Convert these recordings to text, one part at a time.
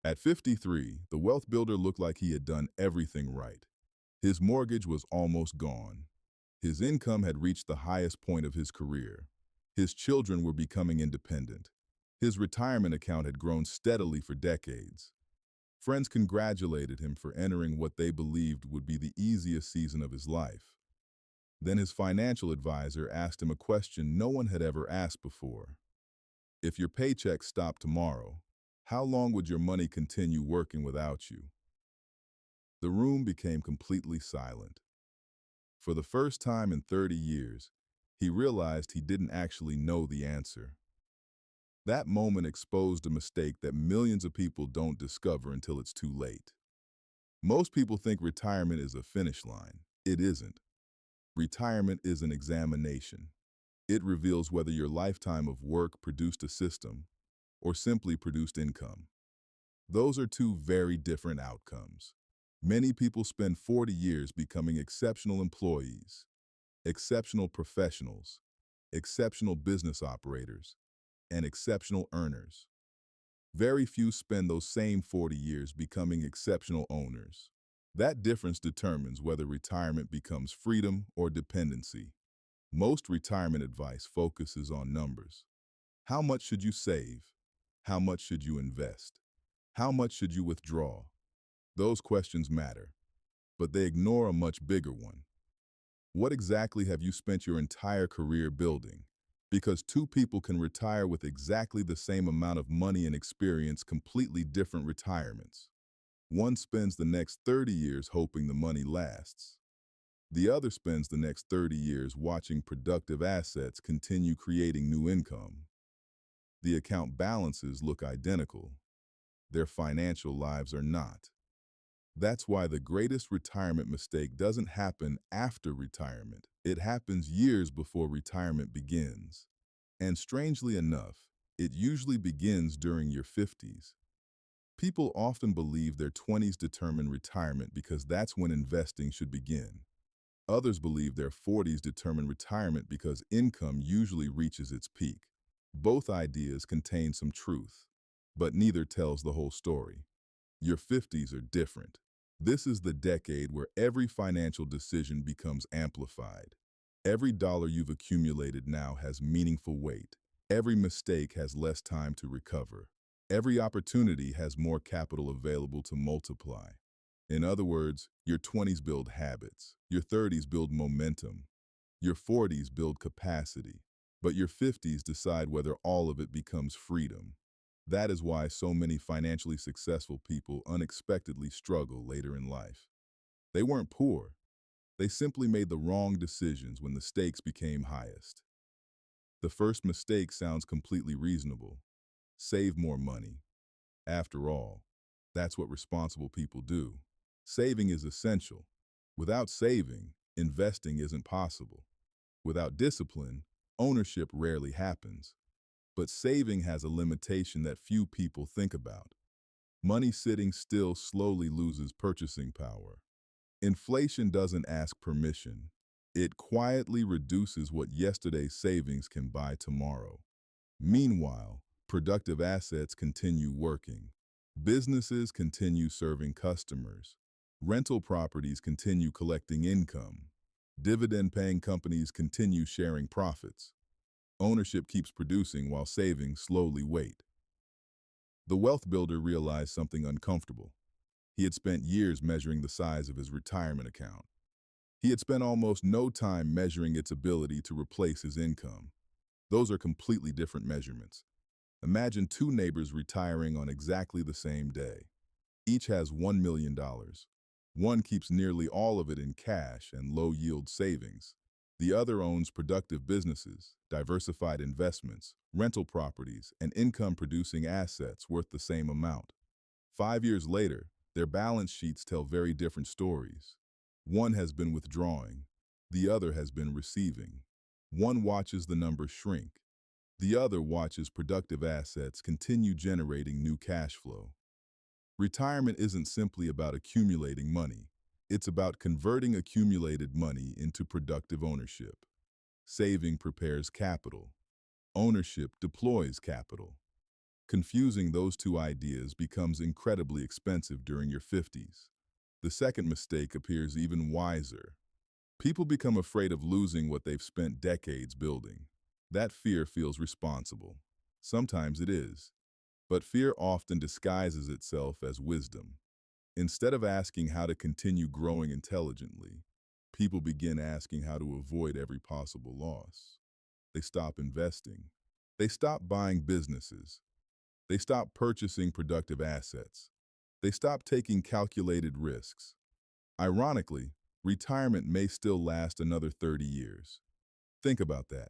At 53, the wealth builder looked like he had done everything right. His mortgage was almost gone. His income had reached the highest point of his career. His children were becoming independent. His retirement account had grown steadily for decades. Friends congratulated him for entering what they believed would be the easiest season of his life. Then his financial advisor asked him a question no one had ever asked before. If your paycheck stopped tomorrow, how long would your money continue working without you? The room became completely silent. For the first time in 30 years, he realized he didn't actually know the answer. That moment exposed a mistake that millions of people don't discover until it's too late. Most people think retirement is a finish line. It isn't. Retirement is an examination. It reveals whether your lifetime of work produced a system or simply produced income. Those are two very different outcomes. Many people spend 40 years becoming exceptional employees, exceptional professionals, exceptional business operators, and exceptional earners. Very few spend those same 40 years becoming exceptional owners. That difference determines whether retirement becomes freedom or dependency. Most retirement advice focuses on numbers. How much should you save? How much should you invest? How much should you withdraw? Those questions matter, but they ignore a much bigger one. What exactly have you spent your entire career building? Because two people can retire with exactly the same amount of money and experience completely different retirements. One spends the next 30 years hoping the money lasts. The other spends the next 30 years watching productive assets continue creating new income. The account balances look identical. Their financial lives are not. That's why the greatest retirement mistake doesn't happen after retirement. It happens years before retirement begins. And strangely enough, it usually begins during your 50s. People often believe their 20s determine retirement because that's when investing should begin. Others believe their 40s determine retirement because income usually reaches its peak. Both ideas contain some truth, but neither tells the whole story. Your 50s are different. This is the decade where every financial decision becomes amplified. Every dollar you've accumulated now has meaningful weight. Every mistake has less time to recover. Every opportunity has more capital available to multiply. In other words, your 20s build habits, your 30s build momentum, your 40s build capacity, but your 50s decide whether all of it becomes freedom. That is why so many financially successful people unexpectedly struggle later in life. They weren't poor. They simply made the wrong decisions when the stakes became highest. The first mistake sounds completely reasonable. Save more money. After all, that's what responsible people do. Saving is essential. Without saving, investing isn't possible. Without discipline, ownership rarely happens. But saving has a limitation that few people think about. Money sitting still slowly loses purchasing power. Inflation doesn't ask permission. It quietly reduces what yesterday's savings can buy tomorrow. Meanwhile, productive assets continue working. Businesses continue serving customers. Rental properties continue collecting income. Dividend-paying companies continue sharing profits. Ownership keeps producing while savings slowly wait. The wealth builder realized something uncomfortable. He had spent years measuring the size of his retirement account. He had spent almost no time measuring its ability to replace his income. Those are completely different measurements. Imagine two neighbors retiring on exactly the same day. Each has $1 million. One keeps nearly all of it in cash and low-yield savings. The other owns productive businesses, diversified investments, rental properties, and income-producing assets worth the same amount. 5 years later, their balance sheets tell very different stories. One has been withdrawing. The other has been receiving. One watches the numbers shrink. The other watches productive assets continue generating new cash flow. Retirement isn't simply about accumulating money. It's about converting accumulated money into productive ownership. Saving prepares capital. Ownership deploys capital. Confusing those two ideas becomes incredibly expensive during your 50s. The second mistake appears even wiser. People become afraid of losing what they've spent decades building. That fear feels responsible. Sometimes it is. But fear often disguises itself as wisdom. Instead of asking how to continue growing intelligently, people begin asking how to avoid every possible loss. They stop investing. They stop buying businesses. They stop purchasing productive assets. They stop taking calculated risks. Ironically, retirement may still last another 30 years. Think about that.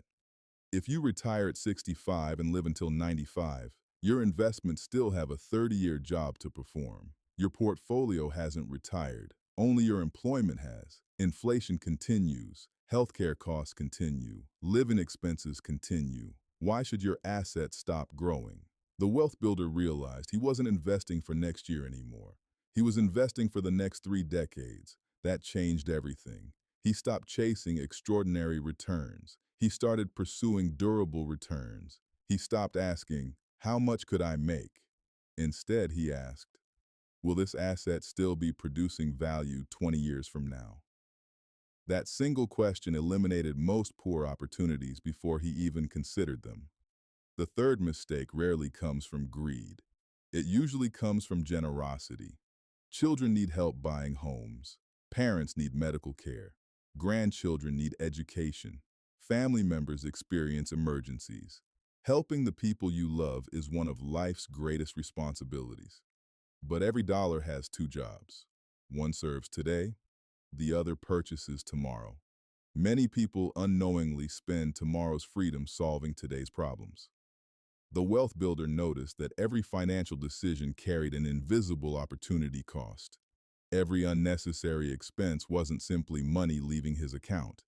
If you retire at 65 and live until 95, your investments still have a 30-year job to perform. Your portfolio hasn't retired. Only your employment has. Inflation continues. Healthcare costs continue. Living expenses continue. Why should your assets stop growing? The wealth builder realized he wasn't investing for next year anymore. He was investing for the next 3 decades. That changed everything. He stopped chasing extraordinary returns. He started pursuing durable returns. He stopped asking, "How much could I make?" Instead, he asked, "Will this asset still be producing value 20 years from now?" That single question eliminated most poor opportunities before he even considered them. The third mistake rarely comes from greed. It usually comes from generosity. Children need help buying homes. Parents need medical care. Grandchildren need education. Family members experience emergencies. Helping the people you love is one of life's greatest responsibilities. But every dollar has two jobs. One serves today, the other purchases tomorrow. Many people unknowingly spend tomorrow's freedom solving today's problems. The wealth builder noticed that every financial decision carried an invisible opportunity cost. Every unnecessary expense wasn't simply money leaving his account.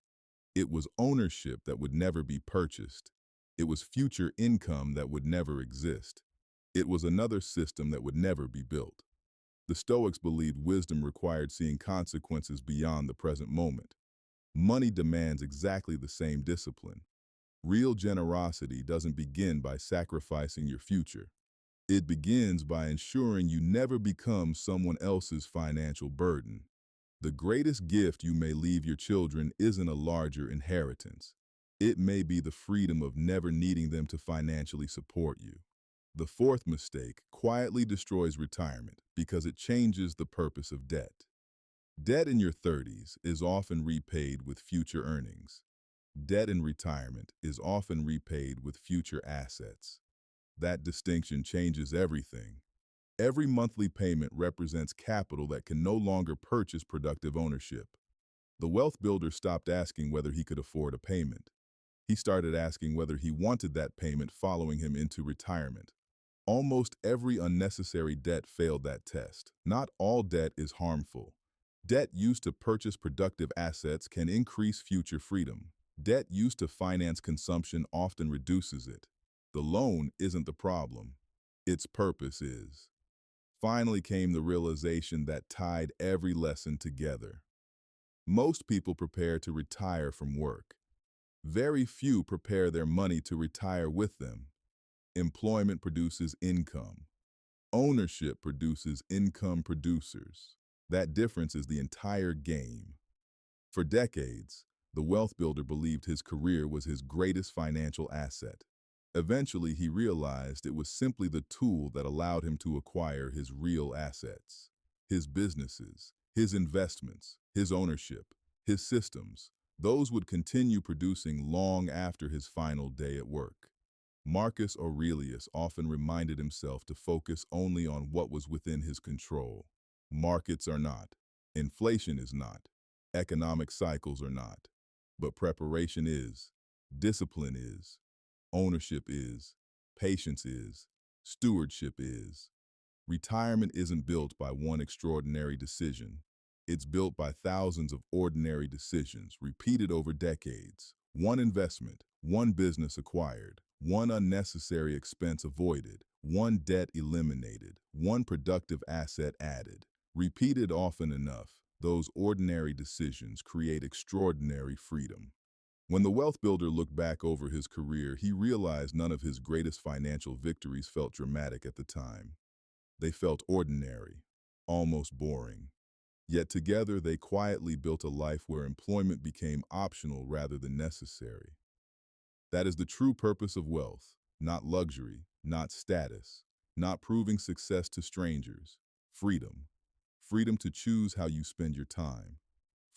It was ownership that would never be purchased. It was future income that would never exist. It was another system that would never be built. The Stoics believed wisdom required seeing consequences beyond the present moment. Money demands exactly the same discipline. Real generosity doesn't begin by sacrificing your future. It begins by ensuring you never become someone else's financial burden. The greatest gift you may leave your children isn't a larger inheritance. It may be the freedom of never needing them to financially support you. The fourth mistake quietly destroys retirement because it changes the purpose of debt. Debt in your 30s is often repaid with future earnings. Debt in retirement is often repaid with future assets. That distinction changes everything. Every monthly payment represents capital that can no longer purchase productive ownership. The wealth builder stopped asking whether he could afford a payment. He started asking whether he wanted that payment following him into retirement. Almost every unnecessary debt failed that test. Not all debt is harmful. Debt used to purchase productive assets can increase future freedom. Debt used to finance consumption often reduces it. The loan isn't the problem. Its purpose is. Finally came the realization that tied every lesson together. Most people prepare to retire from work. Very few prepare their money to retire with them. Employment produces income. Ownership produces income producers. That difference is the entire game. For decades, the wealth builder believed his career was his greatest financial asset. Eventually, he realized it was simply the tool that allowed him to acquire his real assets. His businesses, his investments, his ownership, his systems, those would continue producing long after his final day at work. Marcus Aurelius often reminded himself to focus only on what was within his control. Markets are not. Inflation is not. Economic cycles are not. But preparation is. Discipline is. Ownership is. Patience is. Stewardship is. Retirement isn't built by one extraordinary decision. It's built by thousands of ordinary decisions repeated over decades. One investment, one business acquired, one unnecessary expense avoided, one debt eliminated, one productive asset added. Repeated often enough, those ordinary decisions create extraordinary freedom. When the wealth builder looked back over his career, he realized none of his greatest financial victories felt dramatic at the time. They felt ordinary, almost boring. Yet together they quietly built a life where employment became optional rather than necessary. That is the true purpose of wealth, not luxury, not status, not proving success to strangers. Freedom. Freedom to choose how you spend your time.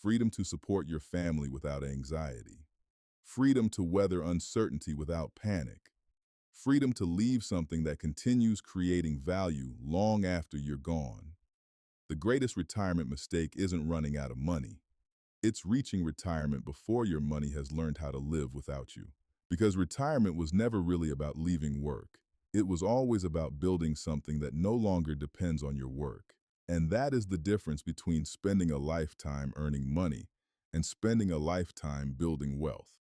Freedom to support your family without anxiety. Freedom to weather uncertainty without panic. Freedom to leave something that continues creating value long after you're gone. The greatest retirement mistake isn't running out of money. It's reaching retirement before your money has learned how to live without you. Because retirement was never really about leaving work. It was always about building something that no longer depends on your work. And that is the difference between spending a lifetime earning money and spending a lifetime building wealth.